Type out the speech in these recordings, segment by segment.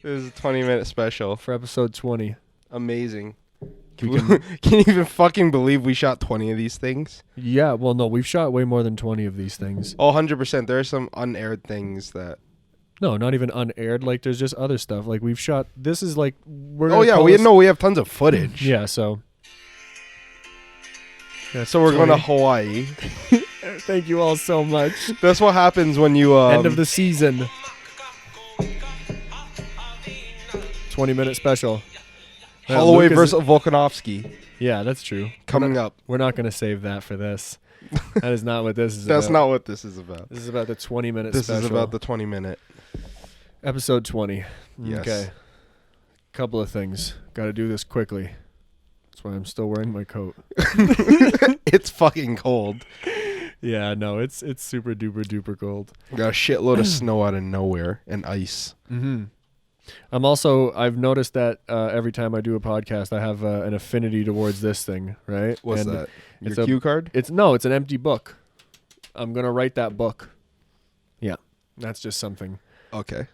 This is a 20-minute special. for episode 20. Amazing. Can you even fucking believe we shot 20 of these things? Yeah, well, no, we've shot way more than 20 of these things. Oh, 100%. There are some unaired things that... No, not even unaired. Like, there's just other stuff. Like, we've shot... This is like... Oh, yeah, we have tons of footage. Yeah, so... So we're going to Hawaii. Thank you all so much. That's what happens when you... End of the season. 20-minute special. Holloway versus Volkanovski Yeah, that's true. coming up. We're not going to save that for this. That is not what this is That's about. not what this is about. This is about the 20-minute This special. is about the 20-minute. Episode 20. Yes. Okay. Couple of things. Got to do this quickly. That's why I'm still wearing my coat. It's fucking cold. Yeah, no, it's super duper duper cold. Got a shitload of snow out of nowhere and ice. Mm-hmm. I've noticed that every time I do a podcast, I have an affinity towards this thing, right? What's And that? Your it's a- cue card? It's an empty book. I'm going to write that book. Yeah, that's just something. Okay.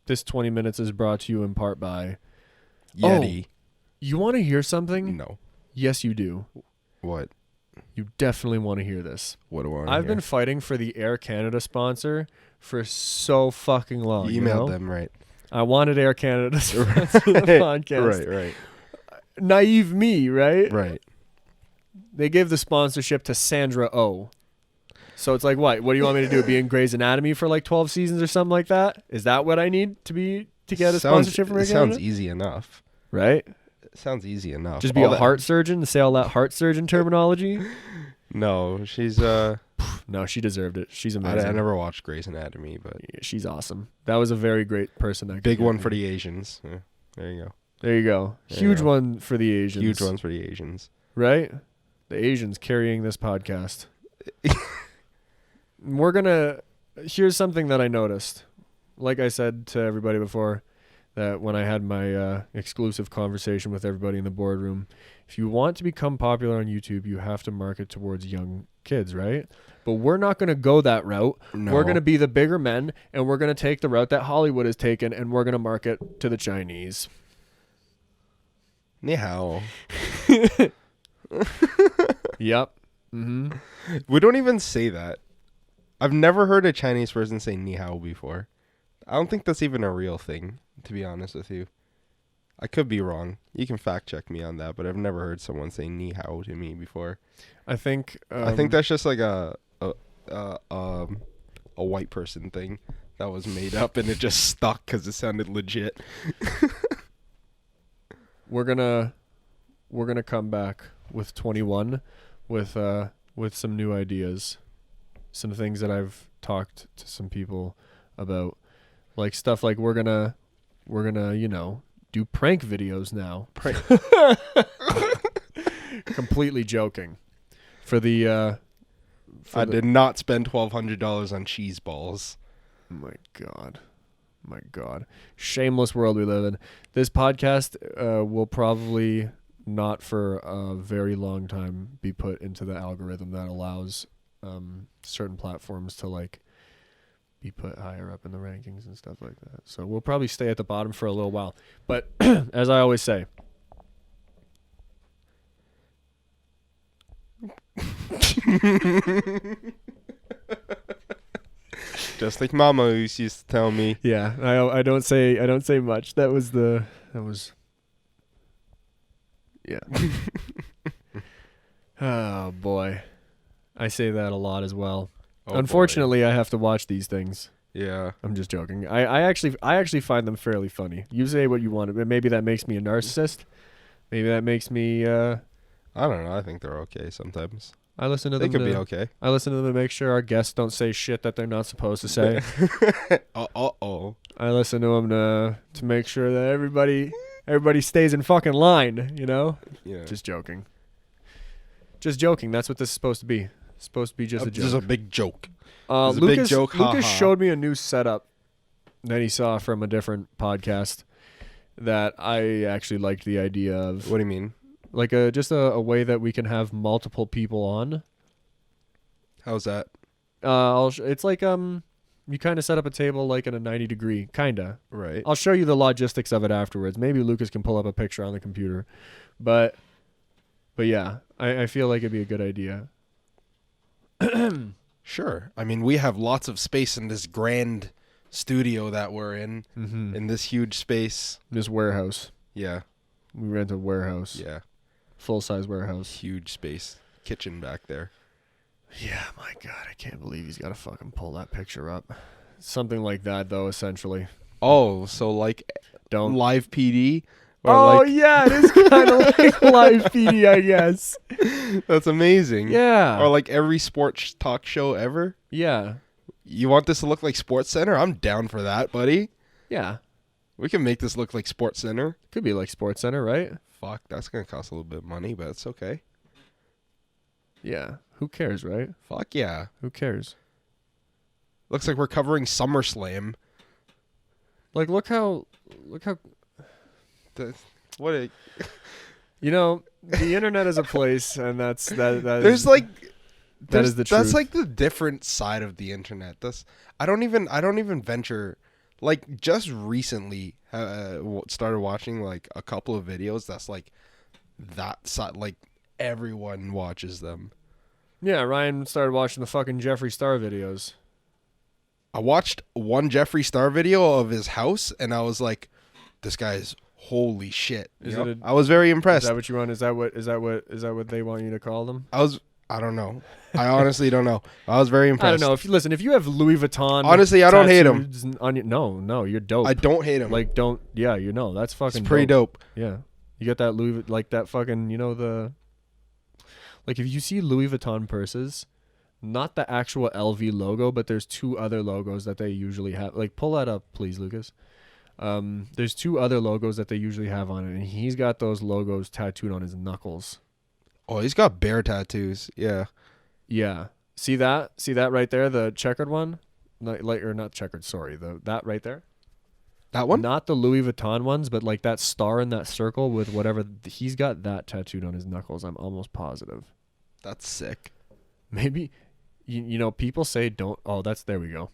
This 20 minutes is brought to you in part by... Yeti. You want to hear something? No. Yes, you do. What? You definitely want to hear this. What do I want I've been fighting for the Air Canada sponsor for so fucking long. You emailed them, right? I wanted Air Canada to sponsor the podcast. Right. Naive me, right? Right. They gave the sponsorship to Sandra Oh. So it's like, what? What do you want me to do? Be in Grey's Anatomy for like 12 seasons or something like that? Is that what I need to get a sponsorship from Air Canada? Sounds easy enough. Right? It sounds easy enough. Just be a heart surgeon to say all that heart surgeon terminology? No, she's No, she deserved it. She's amazing. I never watched Grey's Anatomy, but Yeah, she's awesome. That was a very great person. big one for the Asians. Yeah, there you go. There you go. There Huge you go. one for the Asians. Huge ones for the Asians. Right? The Asians carrying this podcast. Here's something that I noticed. Like I said to everybody before, that when I had my exclusive conversation with everybody in the boardroom, if you want to become popular on YouTube, you have to market towards young kids, right? But we're not going to go that route. No. We're going to be the bigger men, and we're going to take the route that Hollywood has taken, and we're going to market to the Chinese. Ni hao. Yep. Mm-hmm. We don't even say that. I've never heard a Chinese person say ni hao before. I don't think that's even a real thing, to be honest with you. I could be wrong. You can fact check me on that, but I've never heard someone say ni hao to me before. I think that's just like a white person thing that was made up and it just stuck because it sounded legit. we're gonna come back with 21 with some new ideas, some things that I've talked to some people about, like stuff like we're gonna do prank videos now. Completely joking. I did not spend $1,200 on cheese balls. My God. Shameless world we live in. This podcast will probably not for a very long time be put into the algorithm that allows certain platforms to like be put higher up in the rankings and stuff like that. So we'll probably stay at the bottom for a little while. But as I always say, just like Mama used to tell me. yeah, I don't say much. That was yeah. Oh boy. I say that a lot as well. Oh, Unfortunately, I have to watch these things. boy. Yeah. I'm just joking. I actually find them fairly funny. You say what you want, but maybe that makes me a narcissist. Maybe that makes me I don't know. I think they're okay sometimes. I listen to They them could be okay. I listen to them to make sure our guests don't say shit that they're not supposed to say. Uh-oh. I listen to them to make sure that everybody stays in fucking line, you know? Yeah. Just joking. Just joking. That's what this is supposed to be. It's supposed to be just a joke. Just a big joke. Lucas, a big joke, Lucas ha-ha. showed me a new setup that he saw from a different podcast that I actually liked the idea of. What do you mean? Like just a way that we can have multiple people on. How's that? It's like You kind of set up a table like in a 90-degree, kind of. Right. I'll show you the logistics of it afterwards. Maybe Lucas can pull up a picture on the computer. But yeah, I feel like it'd be a good idea. Sure. I mean, we have lots of space in this grand studio that we're in this huge space. This warehouse. Yeah. We rent a warehouse. Yeah. Full-size warehouse. Huge space. Kitchen back there. Yeah, my God, I can't believe he's got to fucking pull that picture up. Something like that, though, essentially. Oh, so like Don't. live PD? Or Oh, like, yeah, it is kind of like live PD, I guess. that's amazing. Yeah. Or like every sports talk show ever? Yeah. You want this to look like Sports Center? I'm down for that, buddy. Yeah. We can make this look like Sports Center. Could be like Sports Center, right? Fuck, that's going to cost a little bit of money, but it's okay. Yeah. Who cares, right? Fuck yeah. Who cares? Looks like we're covering SummerSlam. Like, look how What a... you know, the internet is a place, and that's that. There's is, like... that is the truth. That's like the different side of the internet. I don't even venture... Like, just recently started watching, like, a couple of videos that's, like, that side... Like, everyone watches them. Yeah, Ryan started watching the fucking Jeffree Star videos. I watched one Jeffree Star video of his house, and I was like, this guy is holy shit. I was very impressed. Is that what you want? Is that what they want you to call them? I don't know. I honestly don't know. I was very impressed. I don't know. If you have Louis Vuitton, honestly, I don't hate him. On your, no, you're dope. I don't hate him. Like, don't. Yeah, you know that's fucking. It's pretty dope. Yeah, you get that Louis, like that fucking. You know the. Like if you see Louis Vuitton purses, not the actual LV logo, but there's two other logos that they usually have. Like pull that up, please, Lucas. There's two other logos that they usually have on it, and he's got those logos tattooed on his knuckles. Oh, he's got bear tattoos. Yeah. Yeah. See that? See that right there? The checkered one? Not checkered, sorry. That right there? That one? Not the Louis Vuitton ones, but like that star in that circle with whatever. He's got that tattooed on his knuckles. I'm almost positive. That's sick. Maybe, you know, people say don't. Oh, there we go.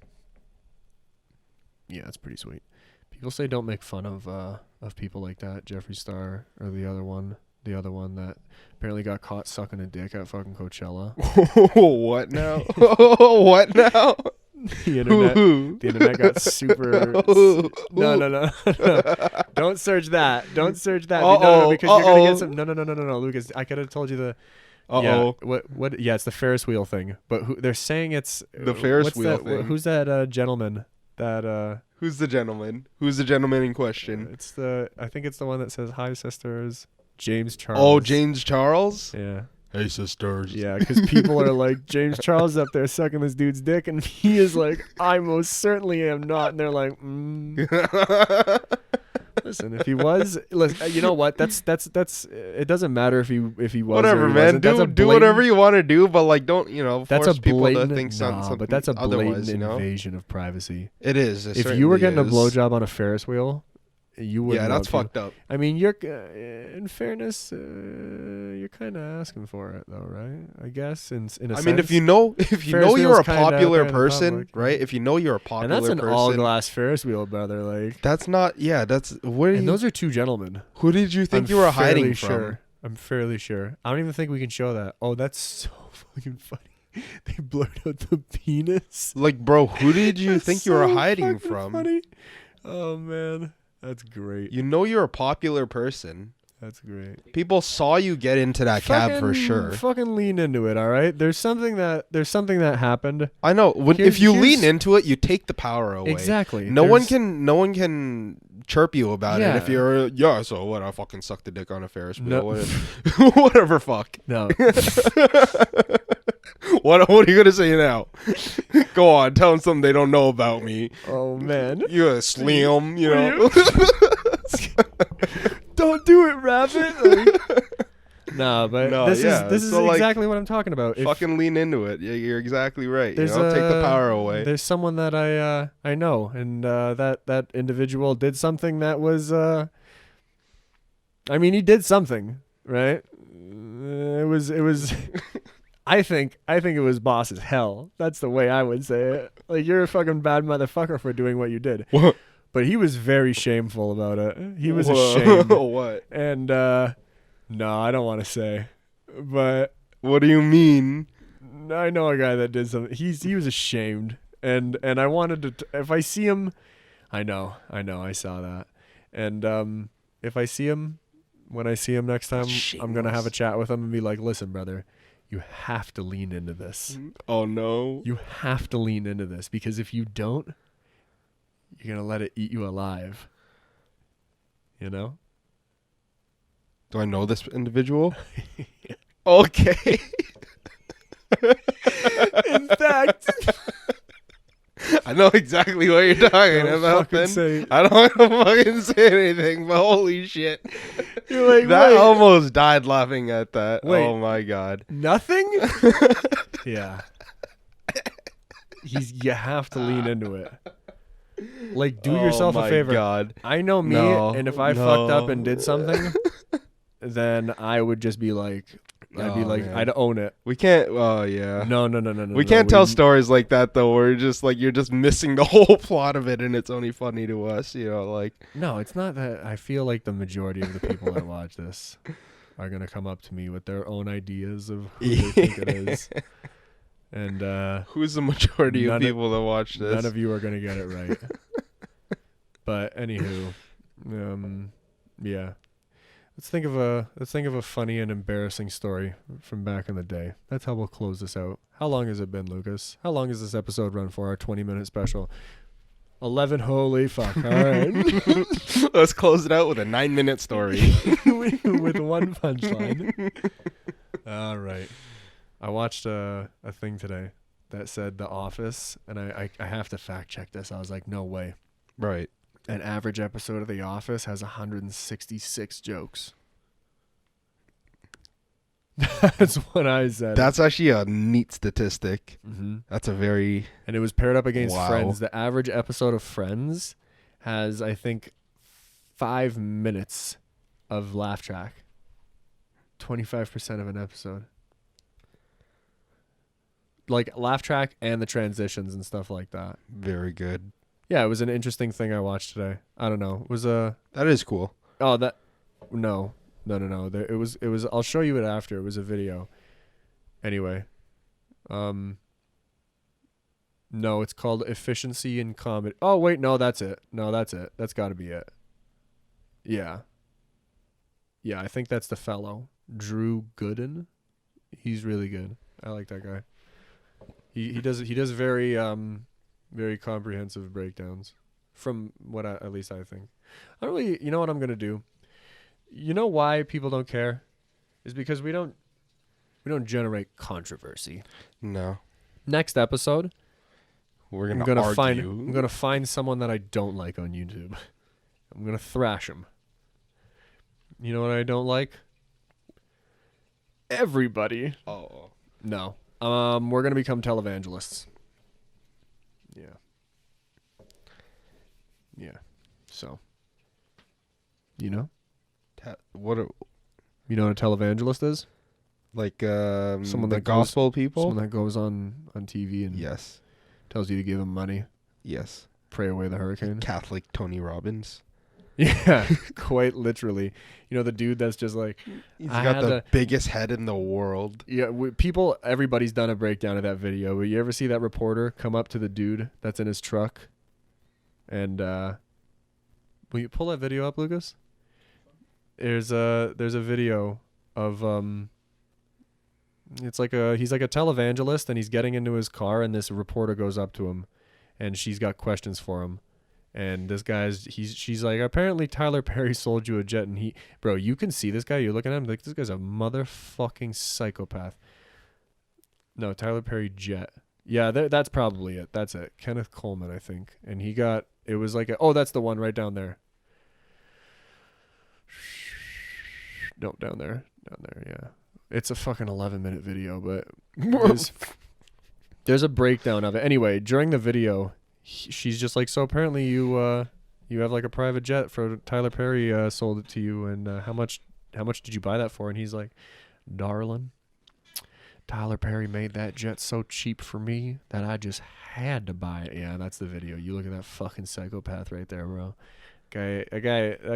Yeah, that's pretty sweet. People say don't make fun of people like that. Jeffree Star or the other one that apparently got caught sucking a dick at fucking Coachella. What now? What now? The internet got super. No. Don't search that. Don't search that. No, because you're gonna get some. No, Lucas. I could have told you the. Yeah, what? Yeah, it's the Ferris wheel thing. But they're saying it's the Ferris wheel thing. Who's that gentleman? That Who's the gentleman? Who's the gentleman in question? I think it's the one that says hi sisters. James Charles. Oh, James Charles? Yeah. Hey sisters. Yeah, because people are like, James Charles is up there sucking this dude's dick, and he is like, I most certainly am not. And they're like, Listen, if he was, you know what? That's. It doesn't matter if he was. Whatever, or he man. Wasn't. Do whatever you want to do, but like, don't that's force a people blatant, to think something. But that's a blatant you invasion of privacy. It is. If you were getting a blowjob on a Ferris wheel, you would. Yeah, that's fucked up. I mean, you're. In fairness, you're kind of asking for it, though, right? I guess. In a sense. I mean, if you know you're a popular person, right? If you know you're a popular person, and that's an all-glass Ferris wheel, brother. Like that's not. Yeah, that's. What? And those are two gentlemen. Who did you think you were hiding from? I'm fairly sure. I don't even think we can show that. Oh, that's so fucking funny. They blurred out the penis. Like, bro, who did you think you were hiding from? Funny. Oh man. That's great. You know you're a popular person. That's great. People saw you get into that cab for sure. Fucking lean into it, all right? There's something that happened. I know. If you lean into it, you take the power away. Exactly. No one can chirp you about it if you're so what? I fucking sucked the dick on a Ferris wheel. No. Whatever. Fuck. No. What are you gonna say now? Go on, tell them something they don't know about me. Oh man, you're a slim, you know. Don't do it, Rabbit. This is exactly what I'm talking about. Fucking lean into it. Yeah, you're exactly right. Take the power away. There's someone that I know, and that individual did something that was. I mean, he did something, right? It was. I think it was boss as hell. That's the way I would say it. Like, you're a fucking bad motherfucker for doing what you did. What? But he was very shameful about it. He was Whoa. ashamed. What? And no, I don't want to say. But What do you mean? I know a guy that did something. He was ashamed. And I wanted to if I see him, I know, I saw that. And if I see him, when I see him next time, I'm going to have a chat with him and be like, "Listen, brother, you have to lean into this. Oh no. You have to lean into this, because if you don't, you're going to let it eat you alive." You know? Do I know this individual? Okay. In fact, I know exactly what you're talking don't about. fucking Then say- I don't want to fucking say anything, but holy shit, you're like, that "Wait, almost died laughing at that. Wait. Oh my god. nothing?" Yeah. You have to lean into it. Like, do yourself a favor. Oh my god. I know me, No, and if I fucked up no. and did something, then I would just be like, Oh, man. I'd own it. We can't. Oh yeah. No. We can't tell stories like that though. Where just like you're just missing the whole plot of it, and it's only funny to us. You know, like No, it's not that. I feel like the majority of the people that watch this are gonna come up to me with their own ideas of who they think it is, and who's the majority of None of- people that watch this? none of you are gonna get it right. But anywho, yeah. Let's think of a funny and embarrassing story from back in the day. That's how we'll close this out. How long has it been, Lucas? How long has this episode run for, our 20-minute special? 11. Holy fuck. All right. Let's close it out with a 9-minute story. With one punchline. All right. I watched a thing today that said The Office, and I have to fact check this. I was like, no way. Right. An average episode of The Office has 166 jokes. That's what I said. That's actually a neat statistic. Mm-hmm. That's a very And it was paired up against Wow. Friends. The average episode of Friends has, I think, 5 minutes of laugh track. 25% of an episode. Like laugh track and the transitions and stuff like that. very good. Yeah, it was an interesting thing I watched today. I don't know. It was a That is cool. no. There, it was. I'll show you it after. It was a video. Anyway, no, it's called Efficiency in Comedy. Oh wait, no, that's it. That's got to be it. Yeah. I think that's the fellow, Drew Gooden. He's really good. I like that guy. He does very very comprehensive breakdowns, from what at least I think. I don't really, you know what I'm gonna do? You know why people don't care? Is because we don't generate controversy. No, Next episode, we're I'm gonna gonna find someone that I don't like on YouTube. I'm gonna thrash them. You know what I don't like? Everybody. Oh, No. We're gonna become televangelists. Yeah. So. You know? what? You know what a televangelist is? Like Someone the that goes- gospel people? Someone that goes on TV and Yes, tells you to give them money, yes. pray away the hurricane. Catholic Tony Robbins. Yeah, quite literally. You know, the dude that's just like, He's I got had the to- biggest head in the world. yeah, everybody's done a breakdown of that video, but you ever see that reporter come up to the dude that's in his truck? And, will you pull that video up, Lucas? There's a video of, he's like a televangelist, and he's getting into his car, and this reporter goes up to him, and she's got questions for him. And this she's like, apparently Tyler Perry sold you a jet, and bro, you can see this guy. You're looking at him like, this guy's a motherfucking psychopath. No, Tyler Perry jet. Yeah, that's probably it. That's it. Kenneth Coleman, I think. And it was like, that's the one right down there. No, down there, yeah. It's a fucking 11-minute video, but there's a breakdown of it. Anyway, during the video, she's just like, so apparently you have like a private jet for Tyler Perry sold it to you, and how much did you buy that for? And he's like, darling, Tyler Perry made that jet so cheap for me that I just had to buy it. Yeah, that's the video. You look at that fucking psychopath right there, bro. That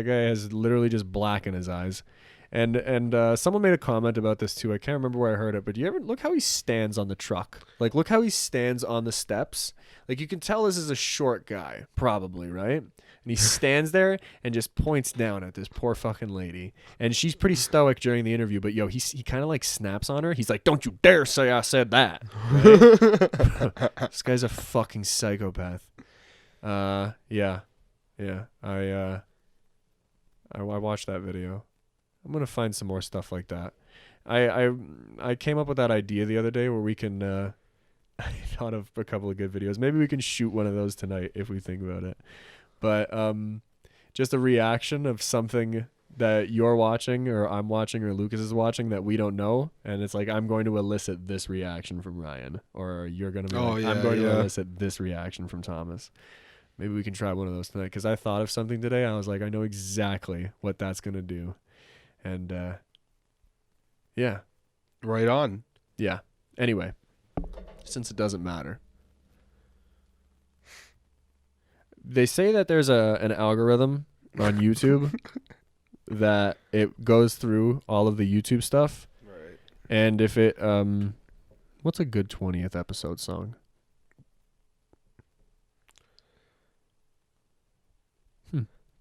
guy has literally just black in his eyes. And someone made a comment about this too. I can't remember where I heard it, but do you ever look how he stands on the truck? Like, look how he stands on the steps. Like, you can tell this is a short guy, probably, right? And he stands there and just points down at this poor fucking lady. And she's pretty stoic during the interview, but yo, he kind of like snaps on her. He's like, "Don't you dare say I said that." Right? This guy's a fucking psychopath. Yeah. I watched that video. I'm gonna find some more stuff like that. I came up with that idea the other day where we can. I thought of a couple of good videos. Maybe we can shoot one of those tonight if we think about it. But just a reaction of something that you're watching or I'm watching or Lucas is watching that we don't know, and it's like I'm going to elicit this reaction from Ryan, or you're gonna be I'm going to elicit this reaction from Thomas. Maybe we can try one of those tonight, because I thought of something today. I was like, I know exactly what that's gonna do. And, yeah. Right on. Yeah. Anyway, since it doesn't matter. They say that there's an algorithm on YouTube that it goes through all of the YouTube stuff. Right. And if it, what's a good 20th episode song?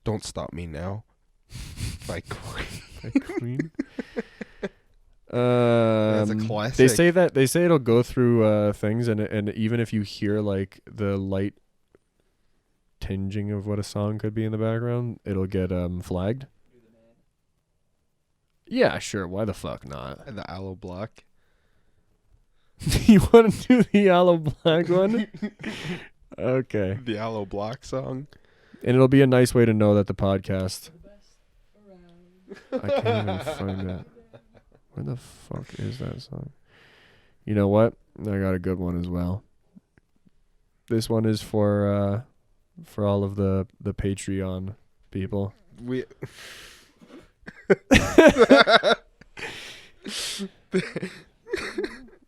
Don't Stop Me Now by Queen. Queen. That's a classic. They say it'll go through things, and even if you hear like the light tinging of what a song could be in the background, it'll get flagged. Yeah, sure. Why the fuck not? The Aloe Black. You want to do the Aloe Black one? Okay. The Aloe Black song. And it'll be a nice way to know that the podcast. I can't even find that. Where the fuck is that song? You know what? I got a good one as well. This one is for all of the Patreon people. We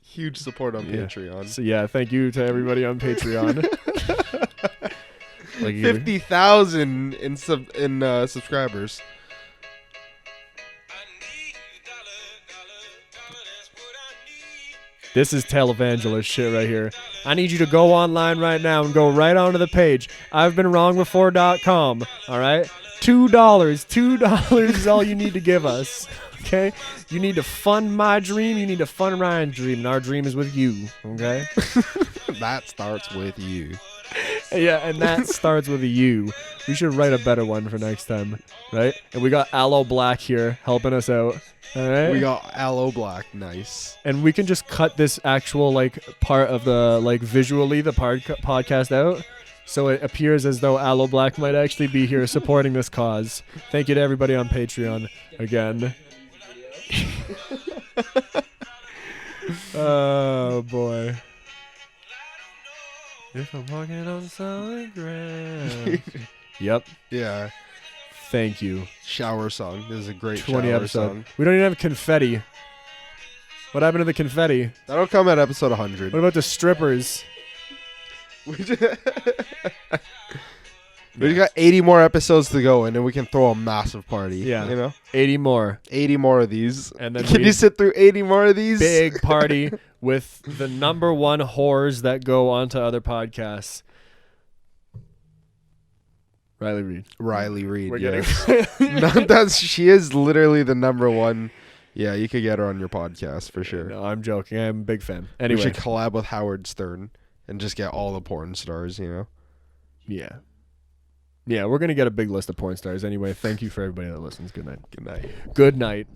huge support on Patreon. So yeah, thank you to everybody on Patreon. Like 50,000 in subscribers. This is televangelist shit right here. I need you to go online right now and go right onto the page. I'veBeenWrongBefore.com. All right? $2. $2 is all you need to give us. Okay? You need to fund my dream. You need to fund Ryan's dream. And our dream is with you. Okay? That starts with you. Yeah, and that starts with a U. We should write a better one for next time, right? And we got Aloe Black here helping us out. All right. We got Aloe Black, nice. And we can just cut this actual like part of the like visually the podcast out, so it appears as though Aloe Black might actually be here supporting this cause. Thank you to everybody on Patreon again. Oh boy. If I'm walking on solid ground. Yep. Yeah. Thank you. Shower song. This is a great 20 shower episode. song. We don't even have confetti. What happened to the confetti? That'll come at episode 100. What about the strippers? We just got 80 more episodes to go, and then we can throw a massive party. Yeah. You know? 80 more. 80 more of these. And then can you sit through 80 more of these? Big party with the number one whores that go onto other podcasts. Riley Reid. Riley Reid, We're yes. getting She is literally the number one. Yeah, you could get her on your podcast for sure. No, I'm joking. I'm a big fan. Anyway. We should collab with Howard Stern and just get all the porn stars, you know? Yeah. Yeah, we're going to get a big list of porn stars. Anyway, thank you for everybody that listens. Good night. Good night. Good night.